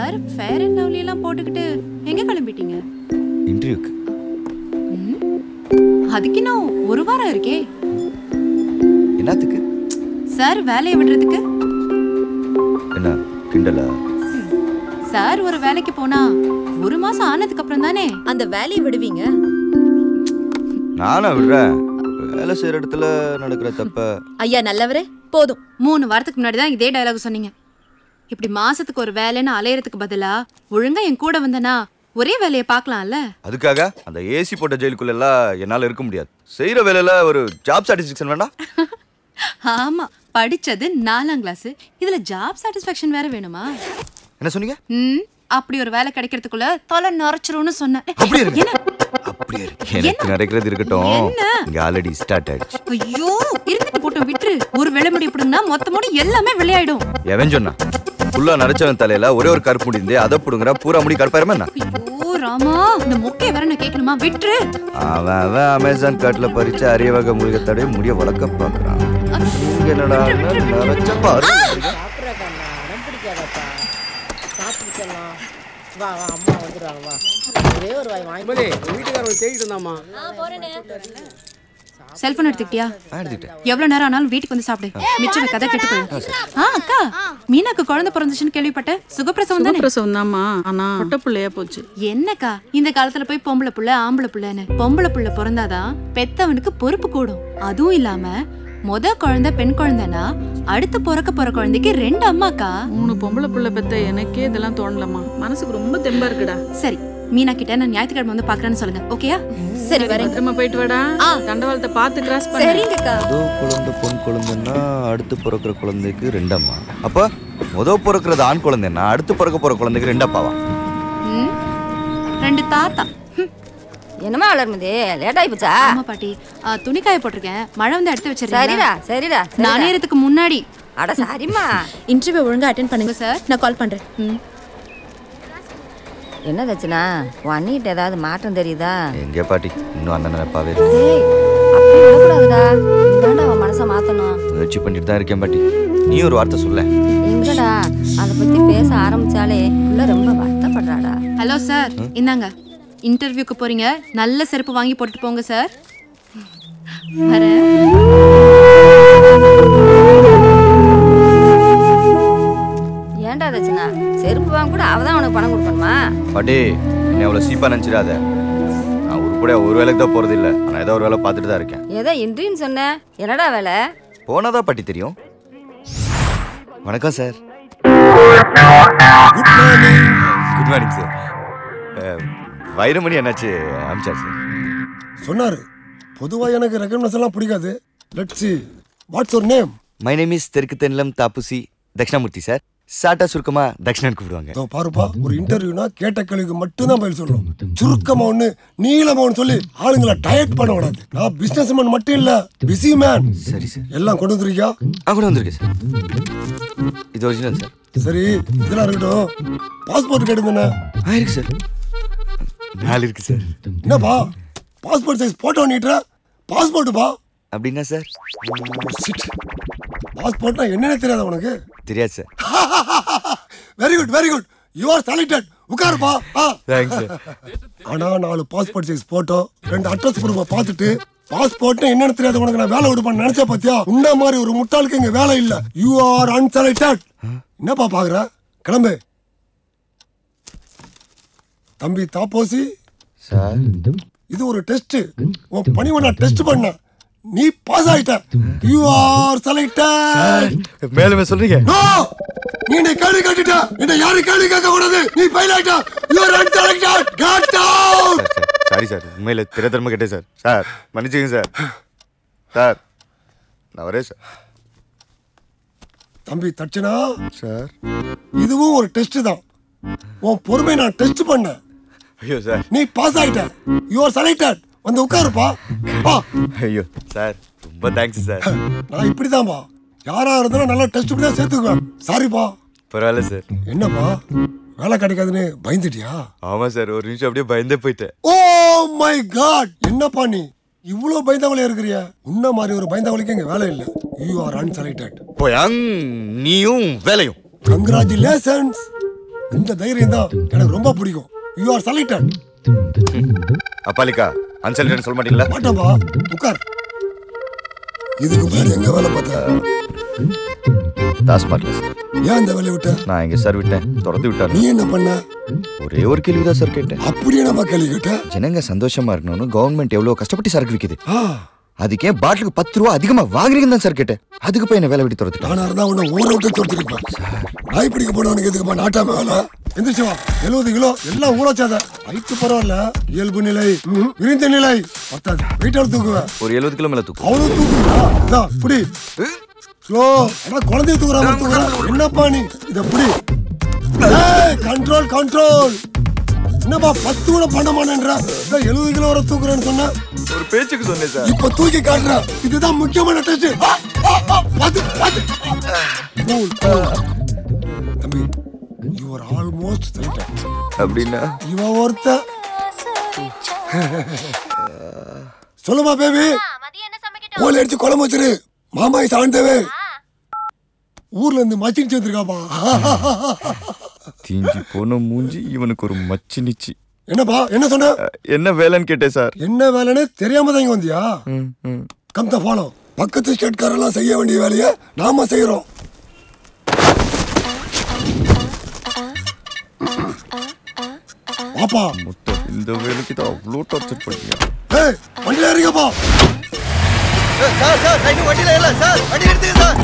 Sir fair and lovely எல்லாம் போட்டுக்கிட்டு எங்க கிளம்பிட்டீங்க? இன்டர்வியூக்கு. அதுக்கு இன்னும் ஒரு வாரம் இருக்கே. என்னத்துக்கு? சார் வேலையை விடுறதுக்கு. என்ன கிண்டலா? சார் ஒரு வேலைக்கு போனா ஒரு மாசம் ஆனதுக்கு அப்புறம் தானே அந்த வேலையை விடுவீங்க. நானா விடுறேன்? வேலை செய்யற இடத்துல நடக்கிற தப்ப. ஐயா நல்லவரே போதும். 3 வாரத்துக்கு முன்னாடி தான் இதே டயலாக் சொன்னீங்க. இப்படி மாசத்துக்கு ஒரு வேலைன்னு அலையறதுக்கு பதிலா ஒழுங்கா என் கூட வந்தனா ஒரே வேலையை பார்க்கலாம்ல. அதுக்காக அந்த ஏசி போட்ட ஜெயிலுக்குள்ள எல்லாம் என்னால இருக்க முடியாது. செய்யற வேலையில ஒரு ஜாப் சாட்டிஸ்ஃபேக்ஷன் வேண்டாம்? ஆமா, படிச்சது 4ஆம் கிளாஸ், இதுல ஜாப் சாட்டிஸ்ஃபேக்ஷன் வேற வேணுமா? என்ன சொன்னீங்க? அப்படி ஒரு வேலை கிடைக்கிறதுக்குள்ள தொலை நரைச்சிரும்னு சொன்னேன். அப்படியே எனக்கு நடக்கிறது இருக்கட்டும். இங்க ஆல்ரெடி ஸ்டார்ட் ஆயிடுச்சு. ஐயோ இருந்துட்டு போட்டோம் விட்டுரு. ஒரு வேலை முடி பிடுங்கினா மொத்தமோட எல்லாமே வெளியாயிடும். எவன் சொன்னா? ஃபுல்லா நரைச்சவன் தலையில ஒரே ஒரு கருப்பு முடி இருந்தே அதை பிடுங்குற பூரா முடி கருப்பாயிருமா என்ன? ஐயோ ராமா, இந்த மொக்கைய வேற நான் கேட்கணுமா? விட்டுரு. அவன் அமேசான் காட்டுல பறிச்ச அரிய வகை மூலிகத்தோட முடிய வளர்க்க பாக்குறான். என்னடா நரைச்ச பாரு. வா வா அம்மா வந்துடுறாங்க வா. ஒரே ஒரு வாய் வாங்கி வீட்டுக்காரங்க தேடிட்டு இருந்தாமா. செல்போன் எடுத்துக்கிட்டியா? எவ்வளவு நேரம் ஆனாலும் வீட்டுக்கு வந்து சாப்பிடு. மிச்சம் கதை கெட்டு போயிடும். அக்கா, மீனாக்கு குழந்தை பிறந்துச்சுன்னு கேள்விப்பட்டேன். சுகப்பிரசவம் தானே? சுகப்பிரசவம் தான்மா. ஆனா பொட்ட புள்ளையா போச்சு. என்னக்கா இந்த காலத்துல போய் பொம்பளை புள்ள ஆம்பளை புள்ளன்னு? பொம்பளை புள்ள பிறந்தாதான் பெத்தவனுக்கு பொறுப்பு கூடும். அதுவும் இல்லாம முத குழந்தை பெண் குழந்தைனா அடுத்து பிறக்க போற குழந்தைக்கு 2 அம்மாக்கா. 3 பொம்பளை புள்ள பெத்த எனக்கே இதெல்லாம் தோணலமா. மனசுக்கு ரொம்ப தெம்பா இருக்குடா. சரி, மீனா கிட்ட நான் ஞாயிற்றுக்கிழமை வந்து பாக்குறேன்னு சொல்லுங்க. ஓகேயா? சரி வரேன். பத்திரமா போயிட்டு வாடா. தண்டவாளத்தை பார்த்து கிராஸ் பண்ணு. சரிங்கக்கா. குழந்தை பொன் குழந்தைன்னா அடுத்து பிறக்கிற குழந்தைக்கு 2 அம்மா. அப்ப முத பிறக்கிறது ஆண் குழந்தைன்னா அடுத்து பிறக்க போற குழந்தைக்கு 2 அப்பாவா? 2 தாத்தா. என்னமா வளர்மதி லேட் ஆயி போச்சா? ஆமா பாட்டி, துணிக்காய போட்டிருக்கேன். மழை வந்து எடுத்து வச்சிருக்கேன். சரிடா சரிடா. நான் நேரத்துக்கு முன்னாடி. அட சாரிம்மா. இன்டர்வியூ ஒழுங்கா அட்டெண்ட் பண்ணுங்க சார். நான் கால் பண்றேன். என்ன தச்சுனா உன் அண்ணிட்ட ஏதாவது மாற்றம் தெரியுதா? எங்க பாட்டி இன்னும் அந்த நினைப்பாவே இதாண்டா அவன் மனசை மாத்தணும். முயற்சி பண்ணிட்டு தான் இருக்கேன் பாட்டி. நீ ஒரு வார்த்தை சொல்ல. எங்கடா அதை பத்தி பேச ஆரம்பிச்சாலே உள்ள ரொம்ப வருத்தப்படுறாடா. ஹலோ சார், இந்தாங்க இன்டர்வியூக்கு போறீங்க. நல்ல செருப்பு வாங்கி போட்டுட்டு போங்க சார். ஏன்டா தச்சுனா செருப்பு வாங்க கூட அவதான் உனக்கு பணம் கொடுக்கணுமா? பாட்டி என்ன அவ்வளவு சீப்பா நினைச்சிடாத. நான் ஒரு கூட ஒரு வேலைக்கு தான் போறது இல்ல. ஆனா ஏதோ ஒரு வேலை பார்த்துட்டு தான் இருக்கேன். ஏதோ இன்ட்ரின்னு சொன்ன. என்னடா வேலை? போனாதான் பாட்டி தெரியும். வணக்கம் sir. Good morning sir. Vairamani என்னாச்சு அமிச்சார் சார். சொன்னாரு. பொதுவா எனக்கு ரெகக்னைஸ் எல்லாம் பிடிக்காது. Let's see. What's your name? My name is தெற்கு தென்லம் தாப்புசி தக்ஷணாமூர்த்தி சார். சாட்டா சுருக்கமா தக்ஷணன் கூப்பிடுவாங்க. பாருப்பா, ஒரு இன்டர்வியூனா கேட்ட கேள்விக்கு மட்டும் தான் பதில் சொல்லணும். சுருக்கமா ஒண்ணு நீளமா ஒண்ணு சொல்லி ஆளுங்களை டயட் பண்ண கூடாது. நான் பிசினஸ் மேன் மட்டும் இல்ல, பிஸி மேன். சரி சார். எல்லாம் கொண்டு வந்திருக்கியா? கூட வந்திருக்கு சார். இது ஒரிஜினல் சார். சரி, இதெல்லாம் இருக்கட்டும். பாஸ்போர்ட் கேட்டுதானே? இருக்கு சார். 4 இருக்கு சார். என்னப்பா பாஸ்போர்ட் சைஸ் போட்டோ நீட்டுற? பாஸ்போர்ட்டுப்பா. அப்படின்னா சார் பாஸ்போர்ட்னா என்னன்னு தெரியாத உனக்கு? தெரியாது sir. Very good very good. You are selected. உட்காருப்பா. Thanks sir. ஆனா 4 பாஸ்போர்ட் சைஸ் போட்டோ 2 அட்ரஸ் ப்ரூஃபை பார்த்துட்டு பாஸ்போர்ட்னா என்னன்னு தெரியாத உனக்கு நான் வேலை கொடுப்பேன்னு நினைச்ச பாத்தியா? உன்ன மாதிரி ஒரு முட்டாளுக்கு இங்க வேலை இல்ல. You are unselected. என்னப்பா பாக்குற? கிளம்பு. தம்பி தாப்போசி சார், இது ஒரு டெஸ்ட். உன் பணிவை நான் டெஸ்ட் பண்ண. நீ பாஸ் ஆயிட்ட. You are selected. மேலுமே சொல்றீங்க? நோ, நீ என்ன கேள்வி கேட்டுட்ட. என்ன யாரும் கேள்வி கேட்க கூடாது. நீ ஃபெயில் ஆயிட்ட. You are unselected. Get out. Sorry sir, உண்மையில திறமை கேட்டேன் சார். சார் மன்னிச்சுங்க சார். சார் நான் வரேன் சார். தம்பி தட்சணா சார், இதுவும் ஒரு டெஸ்ட் தான். உன் பொறுமை நான் டெஸ்ட் பண்ணேன். ஐயோ சார், நீ பாஸ் ஆயிட்ட. You are selected. வந்து உட்காருப்பா. பா. ஐயோ சார், ரொம்ப தேங்க்ஸ் சார். நான் இப்படிதான்பா. யாரா இருந்தாலும் நல்லா டெஸ்ட் பண்ணி தான் சேர்த்துக்குவேன். சாரிப்பா. பரவாயில்ல சார். என்னப்பா வேலை கிடைக்காதுன்னு பயந்துட்டியா? ஆமா சார், ஒரு நிமிஷம் அப்படியே பயந்தே போயிட்டேன். ஓ மை காட், என்னப்பா நீ இவ்வளவு பயந்தவளே இருக்கிறியா? உன்ன மாதிரி ஒரு பயந்தவளுக்கு இங்க வேலை இல்ல. You are unselected. போயாங், நீயும் வேலையும். கங்க்ராச்சுலேஷன்ஸ். இந்த தைரியம் தான் எனக்கு ரொம்ப பிடிக்கும். You are selected. அப்பாலிக்கா அன்செலக்டட் சொல்ல மாட்டீங்களா? மாட்டப்பா, உட்கார். இதுக்கு பேர் எங்க வேலை பார்த்த? டாஸ்மார்க்ல சார். ஏன் இந்த வேலையை விட்ட? நான் எங்க சார் விட்டேன், துரத்து விட்டாரு. நீ என்ன பண்ண? ஒரே ஒரு கேள்விதான் சார் கேட்டேன். அப்படி என்னப்பா கேள்வி கேட்ட? ஜனங்க சந்தோஷமா இருக்கணும்னு கவர்மெண்ட் எவ்வளவு கஷ்டப்பட்டு சரக்கு விக்குது, அதுக்கே பாட்டிலுக்கு 10 ரூபா அதிகமா வாங்குறீங்கன்னு தான் சார் கேட்டேன். அதுக்கு போய் என்ன வேலை விட்டு துரத்துட்டேன். நானா இருந்தா உன்னை ஊரை விட்டு துரத்திருப்பேன். நாய் பிடிக்க போனவனுக்கு எதுக்குப்பா நாட்டாம வேலை? எந்திரிச்சு வா. 70 கிலோ எல்லாம் ஊறச்சாத. ஹைட்டு பரவாயில்ல, இயல்பு நிலை, விரிந்த நிலை பத்தாது. வெயிட்டால தூக்குவேன். ஒரு 70 கிலோ மேல தூக்கு. அவ்வளவு தூக்குதா? புடி ஸ்லோ. ஆனா குழந்தைய தூக்குற மாதிரி தூக்குற. என்னப்பா நீ இத புடி. Control control. என்னப்பா 10 கூட பண்ண மாட்டேன்ற? 70 கிலோ வரை தூக்குறேன்னு சொன்ன. ஒரு பேச்சுக்கு சொன்னேன் சார். இப்ப தூக்கி காட்டுற. இதுதான் முக்கியமான டெஸ்ட். தம்பி, you are almost selected. அப்படின்னா இவன் ஒருத்த. சொல்லுமா பேபி. கோல் அடிச்சு குழம்பு வச்சிரு. மாமாய் சாந்தவே ஊர்ல இருந்து மச்சினிச்சு வந்திருக்காப்பா. தீஞ்சி போன மூஞ்சி இவனுக்கு ஒரு மச்சி நிச்சி. என்னப்பா என்ன சொன்ன? என்ன வேலைன்னு கேட்டேன் சார். என்ன வேலைன்னு தெரியாம தான் இங்க வந்தியா? கம் த ஃபாலோ. பக்கத்து ஸ்டேட்காரெல்லாம் செய்ய வேண்டிய வேலையை நாம செய்யறோம். பாப்பா இந்த வேலைக்கு தான் அவ்வளோ டார்ச்சர் பண்ணீங்க. ஏய் வண்டியில ஏறிங்கப்பா. சார் சார் ரைட் வண்டியில ஏறல சார். வண்டி எடுத்துங்க சார்.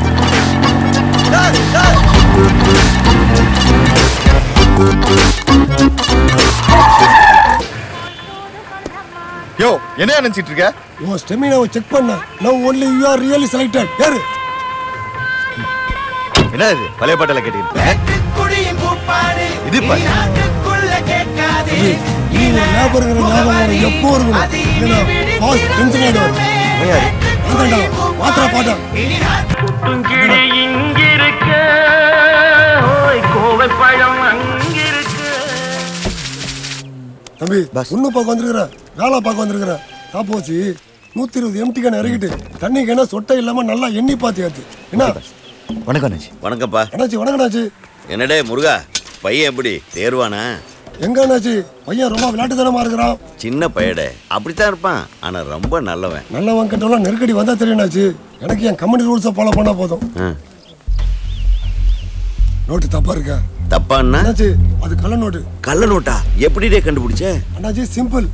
சார் சார் யோ என்ன நினைச்சிட்டு இருக்க? உன் ஸ்டெமினாவை செக் பண்ண. Now only you are really selected. ஏறு. என்ன இது பழைய பாட்டல கேட்டீங்க? இது பாரு. நீ ஒரு லேபருங்கிற ஞாபகம் எப்போ இருக்கணும். ஏன்னா பாஸ் டென்ஷன் ஆயிடுவாரு. அதான்டா மாத்திர பாட்டா. தம்பி ஒண்ணு பார்க்க வந்திருக்கிற, வேலை பார்க்க வந்திருக்கிற. தாப்போச்சு 120 எம்டி கேன் இறக்கிட்டு தண்ணி கேன சொட்டை இல்லாம நல்லா எண்ணி பாத்தியாச்சு. என்ன? வணக்கம் அண்ணாச்சி. வணக்கம்ப்பா. அண்ணாச்சி வணக்கம் அண்ணாச்சி. என்னடே முருகா, பையன் எப்படி தேர்வானா? எங்க அண்ணாச்சி பையன் ரொம்ப விளையாட்டுத்தனமா இருக்கிறான். சின்ன பையடே, அப்படித்தான் இருப்பான். ஆனா ரொம்ப நல்லவன். நல்லவன் கட்டவெல்லாம் நெருக்கடி வந்தா தெரியும்னாச்சு. எனக்கு என் கம்பெனி ரூல்ஸை ஃபாலோ பண்ணா போதும். நோட்டு தப்பா இருக்க? தப்பான்னா? அண்ணாச்சி அது கள்ள நோட்டு. கள்ள நோட்டா? எப்படிடே கண்டுபிடிச்ச? அண்ணாச்சி சிம்பிள்.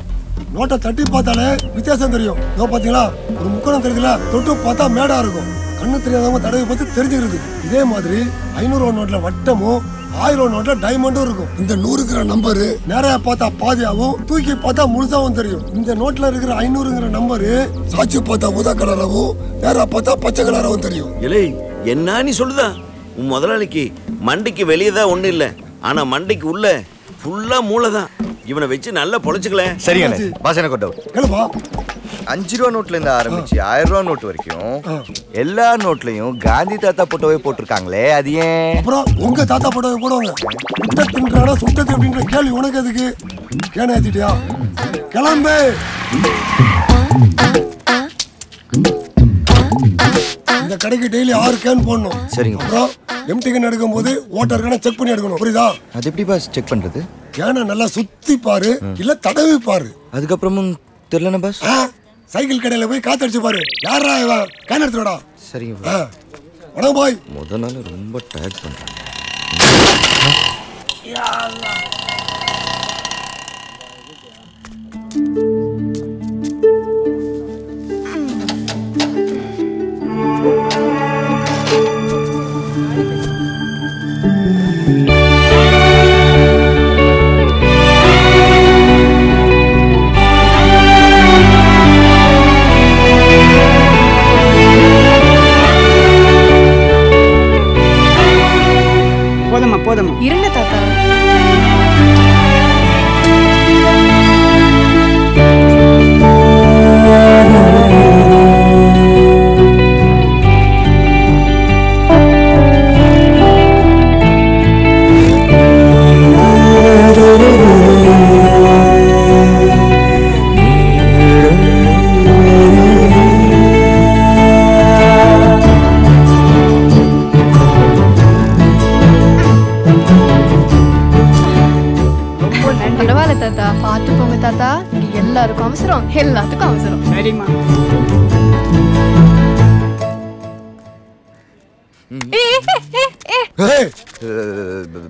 நோட்டை தட்டி பார்த்தாலே வித்தியாசம் தெரியும். இதோ பாத்தீங்களா ஒரு முக்கணம் தெரியுதுல, தொட்டு பார்த்தா மேடா இருக்கும். கண்ணு தெரியாதவங்க தடவை பார்த்து தெரிஞ்சுக்கிறது. இதே மாதிரி 500 நோட்ல வட்டமும் 1000 நோட்ல டைமண்டும் இருக்கும். இந்த 100 கிராம் நம்பரு நேரா பார்த்தா பாதியாவும் தூக்கி பார்த்தா முழுசாவும் தெரியும். இந்த நோட்ல இருக்கிற 500ங்கிற நம்பரு சாட்சி பார்த்தா ஊதா கலராவும் நேரா பார்த்தா பச்சை கலராவும் தெரியும். இல்லை என்ன நீ சொல்லுதா? உன் முதலாளிக்கு மண்டைக்கு வெளியே தான் ஒண்ணு இல்ல, ஆனா மண்டைக்கு உள்ள ஃபுல்லா மூளை தான். இவனை வச்சு நல்லா பொழைச்சுக்கல. சரி அண்ணே, பாஸ் எனக்கு ஒரு கேளுப்பா. 5 ரூபா நோட்ல இருந்து ஆரம்பிச்சு 1000 ரூபா நோட் வரைக்கும் எல்லா நோட்லயும் காந்தி தாத்தா போட்டோவே போட்டிருக்காங்களே, அது ஏன்? அப்புறம் உங்க தாத்தா போட்டோவே போடுவாங்க. சுத்த தின்றானா சுத்தத்தை அப்படின்ற கேள்வி உனக்கு எதுக்கு? கேன ஏத்திட்டியா? கிளம்பு. இந்த கடைக்கு டெய்லி 6 கேன் போடணும். சரிங்க. அப்புறம் எம்டி கேன் எடுக்கும் போது வாட்டர் கேனை செக் பண்ணி எடுக்கணும். புரியுதா? அது எப்படி பாஸ் செக் பண்றது? கேனை நல்லா சுத்தி பாரு, இல்ல தடவி பாரு. அதுக்கப்புறமும் தெரியலண்ணா பாஸ். சைக்கிள் கடையில போய் காத்தடிச்சு பாரு. யாரா இவன் கேன் எடுத்துடா. சரிங்க. வணக்கம் பாய். முத நாள் ரொம்ப டயர்ட் பண்றேன். தாத்தா, பார்த்து போங்க தாத்தா. இங்க எல்லாருக்கும் அவசரம், எல்லாத்துக்கும் அவசரம். சரிம்மா.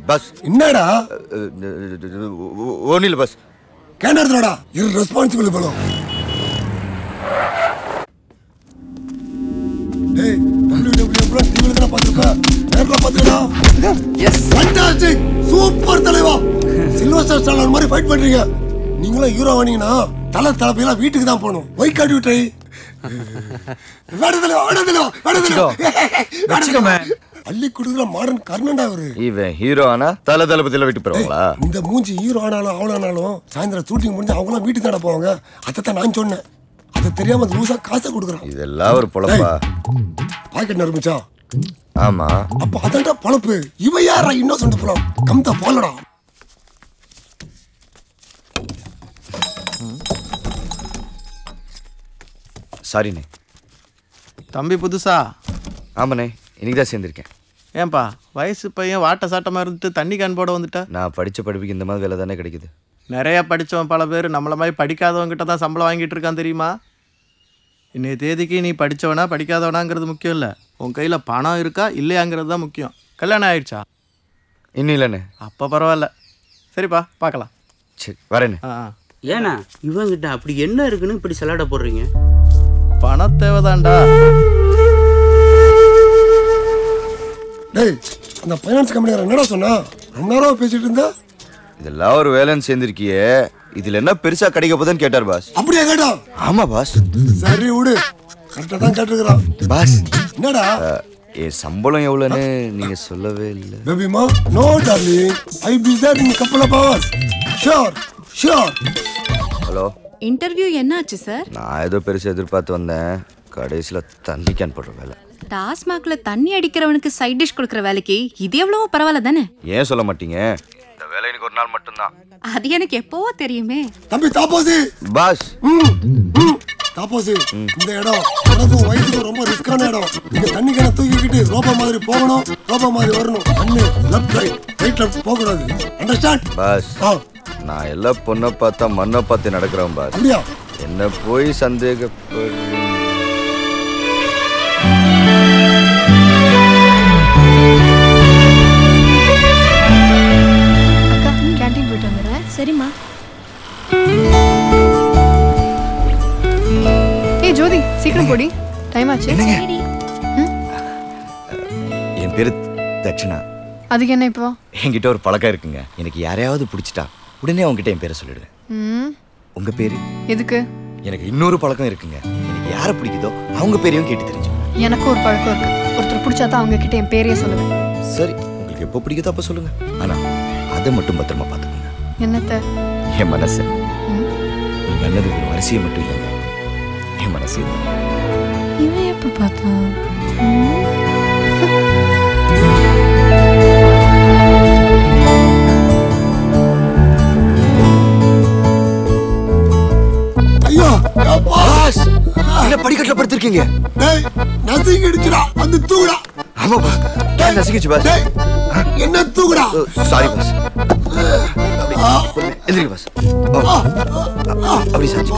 பஸ் என்னடா ஒன்னில் பஸ் கேண்டா irresponsible fellow. டேய் WWF டிவில தான பாத்துக்க. நேர்ல பாத்துடா. எஸ் ஃபண்டாஸ்டிக் சூப்பர் தலைவா. சில்வர் ஸ்டார் மாதிரி ஃபைட் பண்றீங்க. நீங்களும் ஹீரோ வானீங்கன்னா தலப்பையெல்லாம் வீட்டுக்கு தான் போகணும். Why got you try. அள்ளி குடுக்குற மாடர்ன் கர்ணன்டா அவரு. இவன் ஹீரோ ஆனா தளபதியில விட்டு போறாங்களா? இந்த மூஞ்சி ஹீரோ ஆனாலும் அவளானாலும் சாயந்தரம் ஷூட்டிங் முடிஞ்சு அவங்களாம் வீட்டுக்கு தானே போவாங்க. அதைத்தான் நான் சொன்னேன். அது தெரியாம லூசா காசை கொடுக்குறான். இதெல்லாம் ஒரு பொழப்பா? பாக்கெட் நறுமிச்சா? ஆமா. அப்ப அதன்டா பொழப்பு. இவ யாரா இன்னும் சொந்த போலாம் கம்தா போலடா. சாரிண்ணே. தம்பி புதுசா? ஆமாண்ணே, இன்னைக்கு தான் சேர்ந்துருக்கேன். ஏன்பா வயசு பையன் வாட்ட சாட்டமாக இருந்துட்டு தண்ணி கேன் போட வந்துட்டா? நான் படித்த படிப்புக்கு இந்த மாதிரி வேலை தானே கிடைக்குது. நிறையா படித்தவன் பல பேர் நம்மளை மாதிரி படிக்காதவங்கிட்ட தான் சம்பளம் வாங்கிட்டு இருக்கான் தெரியுமா? இன்னைய தேதிக்கு நீ படித்தவனா படிக்காதவனாங்கிறது முக்கியம் இல்லை, உன் கையில் பணம் இருக்கா இல்லையாங்கிறது தான் முக்கியம். கல்யாணம் ஆயிடுச்சா? இன்னும் இல்லைண்ணே. அப்போ பரவாயில்ல. சரிப்பா பார்க்கலாம். சரி வரேண்ணே. ஏண்ணா இவங்கிட்ட அப்படி என்ன இருக்குன்னு இப்படி சலாட போடுறீங்க? பண தேவைதான்டா. டேய் அந்த ஃபைனான்ஸ் கம்பெனிக்காரன் என்னடா சொன்னா? ரொம்ப நேரம் பேசிட்டு இருந்தா. இதெல்லாம் ஒரு வேலைன்னு சேர்ந்துருக்கியே, இதுல என்ன பெருசா கிடைக்க போதுன்னு கேட்டார் பாஸ். அப்படியே கேட்டா? ஆமா பாஸ். சரி விடு, கரெக்டா தான் கேட்டுக்கிறான். பாஸ் என்னடா என் சம்பளம் எவ்வளோன்னு நீங்க சொல்லவே இல்லை. பேபிமா no darling, I be there in couple of hours. Sure sure. Hello, interview என்னாச்சு சார்? நான் ஏதோ பெருசா எதிர்பார்த்து வந்தேன், கடைசியில தண்ணி கேன் போடுற வேலை. டாஸ்மாக்ல தண்ணி அடிக்கிறவனுக்கு சைட் டிஷ் கொடுக்குற வேலைக்கு இது எவ்வளவோ பரவாயில்ல தானே? ஏன் சொல்ல மாட்டீங்க? இந்த வேலை எனக்கு ஒரு நாள் மட்டும்தான். அது எனக்கு எப்பவோ தெரியுமே. தம்பி தாப்போசி பாஸ். தாப்போசி, இந்த இடம் எனக்கும் வயசுக்கு ரொம்ப ரிஸ்கான இடம். இங்க தண்ணி கேன தூக்கிக்கிட்டு ரோபோ மாதிரி போகணும், ரோபோ மாதிரி வரணும். கண்ணு லெஃப்ட் ரைட் லெஃப்ட் போக கூடாது. Understand boss? நான் எல்லாம் பொண்ணை பார்த்தா மண்ணை பார்த்து நடக்கிறேன் பாஸ். அப்படியா? என்ன போய் சந்தேகப்படுறீங்க? கேண்டீன் போயிட்டு வந்துடுறேன். சரிம்மா. ஏய் ஜோதி சீக்கிரம் போடி, டைம் ஆச்சு. என் பேரு தட்சிணா. அதுக்கு என்ன இப்போ? என்கிட்ட ஒரு பழக்கம் இருக்குங்க, எனக்கு யாரையாவது பிடிச்சிட்டா உடனே அவங்ககிட்ட என் பேரை சொல்லிடுவேன். உங்க பேரு? எதுக்கு? எனக்கு இன்னொரு பழக்கம் இருக்குங்க, எனக்கு யாரை பிடிக்குதோ அவங்க பேரையும் கேட்டு தெரிஞ்சு. எனக்கு ஒரு பழக்கம் இருக்கு, ஒருத்தர் பிடிச்சாதான் அவங்க கிட்ட என் பேரையே சொல்லுவேன். சரி, உங்களுக்கு எப்போ பிடிக்குதோ அப்போ சொல்லுங்க, ஆனா அதை மட்டும் பத்திரமா பார்த்துக்கோங்க. என்னத்த? என் மனசு. நீங்க நல்லது ஒரு அரிசியை மட்டும் இல்லைங்க, என் மனசு. இவன் எப்ப பார்த்தா? ஐயோ பாஸ், என்ன படிக்கட்டுல படுத்திருக்கீங்க? டேய் நசிங்க அடிச்சுடா, வந்து தூக்குடா. ஆமா பாஸ், டேய் நசிங்கிச்சு பாஸ். டேய் என்ன தூக்குடா? Sorry boss. எந்திரிங்க பாஸ். அப்படி சாச்சு.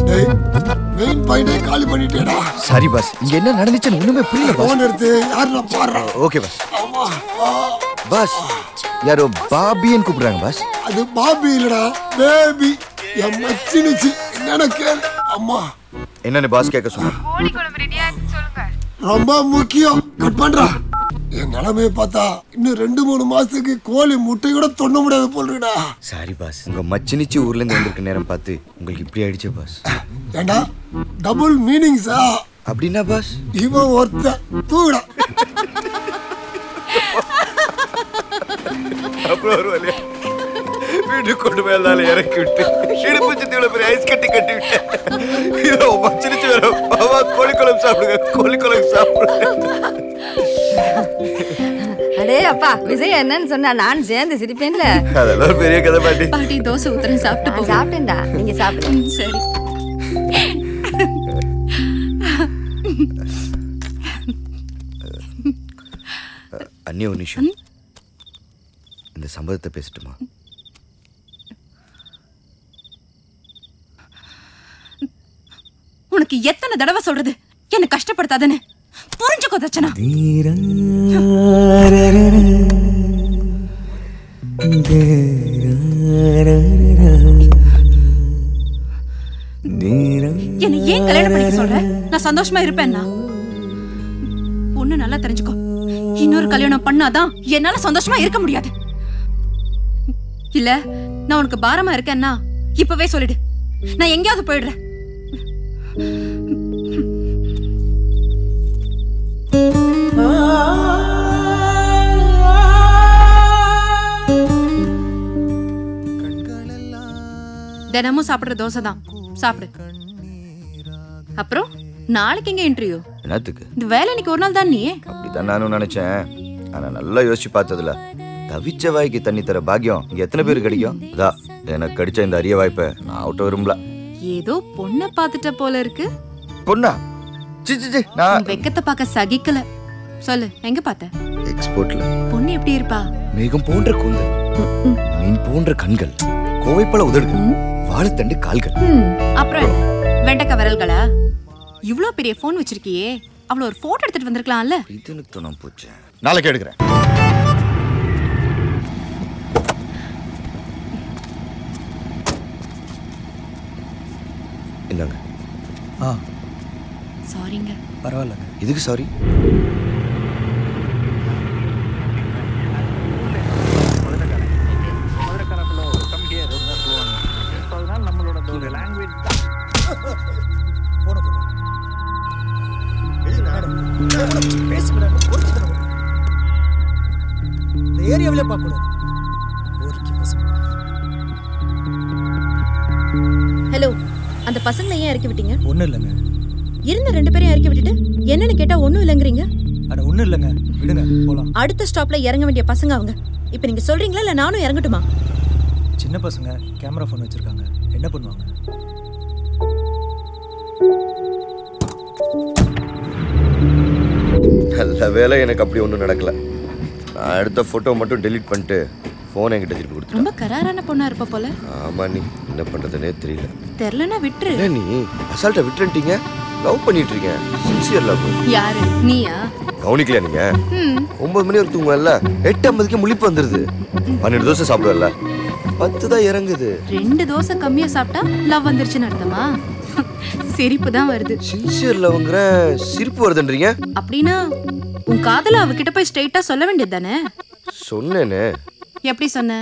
டேய் மெயின் பாயிண்டை காலி பண்ணிட்டேடா. சாரி பாஸ், இங்க என்ன நடந்துச்சுன்னு ஒண்ணுமே புரியல பாஸ். போன் எடுத்து யாரா பாறா? Okay pass. பாஸ் யாரோ பாபின்னு கூப்பிடுறாங்க பாஸ். அது பாபி இல்லடா, பேபி. என் மச்சினுச்சு என்னன்னு கேளு. அம்மா என்னன்னு பாஸ் கேட்க சொன்னாங்க. கோழி குழம்பு ரெடியா சொல்லுங்க. ரொம்ப முக்கியம். கட் பண்றா. என் நிலைமையை பார்த்தா இன்னும் 2-3 மாசத்துக்கு கோழி முட்டை கூட தொண்ண முடியாது போல்றா. சாரி பாஸ், உங்க மச்சினிச்சி ஊர்ல இருந்து வந்திருக்க நேரம் பார்த்து உங்களுக்கு இப்படி ஆயிடுச்சு பாஸ். ஏண்டா டபுள் மீனிங்ஸா? அப்படின்னா பாஸ் இவன் ஒருத்த தூடா. அப்புறம் ஒரு வழியா வீட்டுக்கு கொண்டு போய் எல்லாரும் இறக்கி விட்டு இடுப்பு சுத்தி இவ்வளவு பெரிய ஐஸ் கட்டி கட்டி விட்டேன். இதோ மச்சினிச்சு வேற பாபா கோழிக்குழம்பு சாப்பிடுங்க, கோழிக்குழம்பு சாப்பிடுங்க. அடே அப்பா, விஜய் என்னன்னு சொன்னா நான் சேர்ந்து சிரிப்பேன்ல. அதெல்லாம் ஒரு பெரிய கதை பாட்டி. பாட்டி தோசை ஊத்துறேன், சாப்பிட்டு போ. சாப்பிட்டேன்டா, நீங்க சாப்பிடுங்க. சரி. அண்ணி ஒரு நிமிஷம், இந்த சம்பவத்தை பேசட்டுமா? உனக்கு எத்தனை தடவை சொல்றது என்ன கஷ்டப்படுத்தாதன்னு? புரிஞ்சுக்கோ தச்சனா. என்ன ஏன் கல்யாணம் பண்ணிக்க சொல்ற? நான் சந்தோஷமா இருப்பேன்னா? ஒண்ணு நல்லா தெரிஞ்சுக்கோ, இன்னொரு கல்யாணம் பண்ணாதான் என்னால சந்தோஷமா இருக்க முடியாது. இல்ல நான் உனக்கு பாரமா இருக்கேன்னா இப்பவே சொல்லிடு, நான் எங்கேயாவது போயிடுறேன். தினமும் சாப்பிடுற தோசை தான் சாப்பிடு. அப்புறம் நாளைக்கு எங்க இன்டர்வியூ? என்னத்துக்கு? இந்த வேலை இன்னைக்கு ஒரு நாள் தான். நீ அப்படிதான் நானும் நினைச்சேன். ஆனா நல்லா யோசிச்சு பார்த்ததுல தவிச்ச வாய்க்கு தண்ணி தர பாக்கியம் இங்க எத்தனை பேருக்கு கிடைக்கும்? அதான் எனக்கு கிடைச்ச இந்த அரிய வாய்ப்பை நான் அவுட்ட விரும்பல. ஏதோ பொண்ணை பாத்துட்ட போல இருக்கு. பொண்ணா? நான் வெக்கத்தை பார்க்க சகிக்கல. சொல்லு, எங்க பார்த்த? எக்ஸ்போர்ட்ல. பொண்ணு எப்படி இருப்பா? மேகம் போன்ற கூந்தல், மீன் போன்ற கண்கள், கோவைப்பழ உதடுகள், வாழைத்தண்டு கால்கள். அப்புறம் வெண்டைக்காய் விரல்களா? இவ்ளோ பெரிய போன் வச்சிருக்கியே, அவ்வளவு ஒரு போட்டோ எடுத்துட்டு வந்திருக்கலாம்ல. இது எனக்கு தோணாம போச்சு. நாளைக்கு எடுக்கிறேன். என்னங்க? சாரிங்க. பரவாயில்லங்க. இதுக்கு சாரி? ஹலோ, அந்த பசங்களை ஏன் இறக்கி விட்டீங்க? ஒன்றும் இல்லைங்க. இருந்த 2 பேரையும் இறக்கி விட்டுட்டு என்னன்னு கேட்டா ஒன்றும் இல்லைங்கிறீங்க. அட ஒன்றும் இல்லைங்க, விடுங்க போலாம். அடுத்த ஸ்டாப்ல இறங்க வேண்டிய பசங்க அவங்க. இப்போ நீங்க சொல்றீங்களா இல்ல நானும் இறங்கட்டுமா? சின்ன பசங்க கேமரா ஃபோன் வச்சிருக்காங்க, என்ன பண்ணுவாங்க? நல்ல வேலை எனக்கு அப்படி ஒன்றும் நடக்கல. நான் எடுத்த ஃபோட்டோ மட்டும் டெலீட் பண்ணிட்டு ஃபோன் என்கிட்ட திருப்பி கொடுத்துட்டேன். ரொம்ப கராரான பொண்ணா இருப்ப போல. ஆமா, நீ என்ன பண்றதுனே தெரியல. தெரியலனா விட்டுரு. என்ன நீ அசால்ட்டா விட்டுட்டீங்க? லவ் பண்ணிட்டு இருக்கேன். Sincere love. யாரு? நீயா? கவனிக்கலையா நீங்க? 9 மணி வரைக்கும் தூங்குவல்ல, 8:50க்கு முழிப்பு வந்துருது. 12 தோசை சாப்பிடுவல்ல, 10 தான் இறங்குது. 2 தோசை கம்மியா சாப்பிட்டா லவ் வந்துருச்சுன்னு அர்த்தமா? சிரிப்பு தான் வருது. சின்சியர் லவ்ங்கற சிரிப்பு வருதுன்றீங்க? அப்படினா உன் காதல அவகிட்ட போய் ஸ்ட்ரைட்டா சொல்ல வேண்டியது தானே? சொன்னேனே. எப்படி சொன்ன?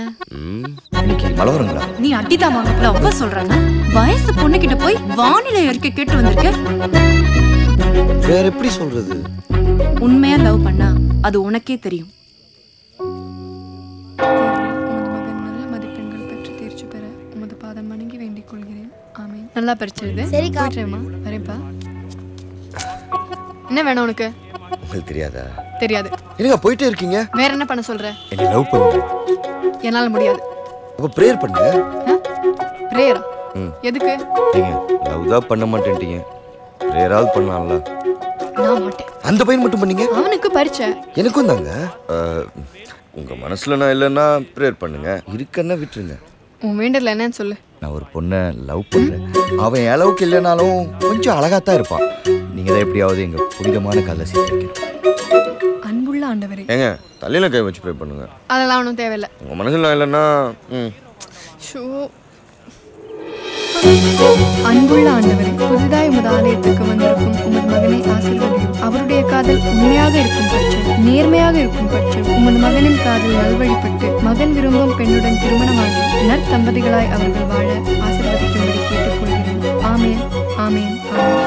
இன்னைக்கு மழை வருங்களா? நீ அட்டிதாமா லவ்வ சொல்றானா? வயசு பொண்ணு கிட்ட போய் வானிலை அறிக்கை கேட்டு வந்திருக்க. வேற எப்படி சொல்றது? உண்மையா லவ் பண்ணா அது உனக்கே தெரியும். நல்லா பரிச்சிருது. சரிக்கா. போயிட்டுமா வரேன்ப்பா. என்ன வேணும் உனக்கு? உங்களுக்கு தெரியாதா? தெரியாது. என்னங்க போயிட்டே இருக்கீங்க? வேற என்ன பண்ண சொல்ற? என்ன லவ் பண்ணுங்க. என்னால முடியாது. அப்ப பிரேயர் பண்ணுங்க. பிரேயரா? எதுக்கு? நீங்க லவ் தான் பண்ண மாட்டேன்ட்டீங்க. பிரேயராவது பண்ணலாம்ல? நான் மாட்டேன். அந்த பையன் மட்டும் பண்ணீங்க? அவனுக்கு பரிச்சை. எனக்கும் தாங்க. உங்க மனசுல நான் இல்லைன்னா பிரேயர் பண்ணுங்க, இருக்கன்னா விட்டுருங்க. உன் வேண்டல என்னன்னு சொல்லு. நான் ஒரு பொண்ணை லவ் பண்றேன். அவன் என் அளவுக்கு இல்லைனாலும் கொஞ்சம் அழகாத்தான் இருப்பான். நீங்க தான் எப்படியாவது எங்க புனிதமான காலை சேர்த்துக்கணும். அன்புள்ள ஆண்டவரே. ஏங்க தலையில கை வச்சு ப்ரே பண்ணுங்க. அதெல்லாம் ஒன்றும் தேவையில்லை. உங்க மனசுல நான் இல்லைன்னா அன்புள்ள ஆண்டவரே, புதிதாய் உமது ஆலயத்துக்கு வந்திருக்கும் உமது மகனை ஆசீர்வதியும். அவருடைய காதல் உண்மையாக இருக்கும் பட்சம், நேர்மையாக இருக்கும் பட்சம், உமது மகனின் காதல் நல்வழிப்பட்டு மகன் விரும்பும் பெண்ணுடன் திருமணமாகி நற்தம்பதிகளாய் அவர்கள் வாழ ஆசீர்வதிக்கும்படி கேட்டுக்கொள்கிறேன். ஆமேன், ஆமேன், ஆமேன்.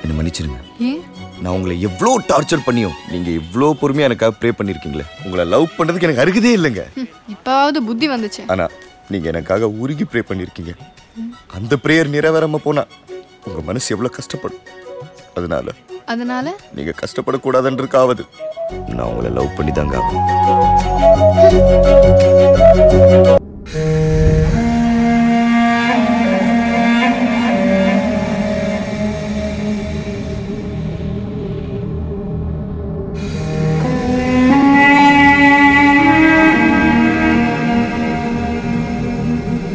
என்ன மன்னிச்சிருங்க. ஏன்? நான் உங்களை எவ்வளோ டார்ச்சர் பண்ணியும் நீங்க இவ்வளோ பொறுமையா எனக்காக ப்ரே பண்ணிருக்கீங்களே. உங்களை லவ் பண்றதுக்கு எனக்கு அருகதே இல்லைங்க. இப்பாவது புத்தி வந்துச்சு. ஆனா நீங்க எனக்காக உருகி ப்ரே பண்ணிருக்கீங்க. அந்த பிரேயர் நிறைவேறாம போனா உங்க மனசு எவ்வளவு கஷ்டப்படும். அதனால நீங்க கஷ்டப்படக்கூடாதுன்றதுக்காவது நான் உங்களை லவ் பண்ணி தாங்க.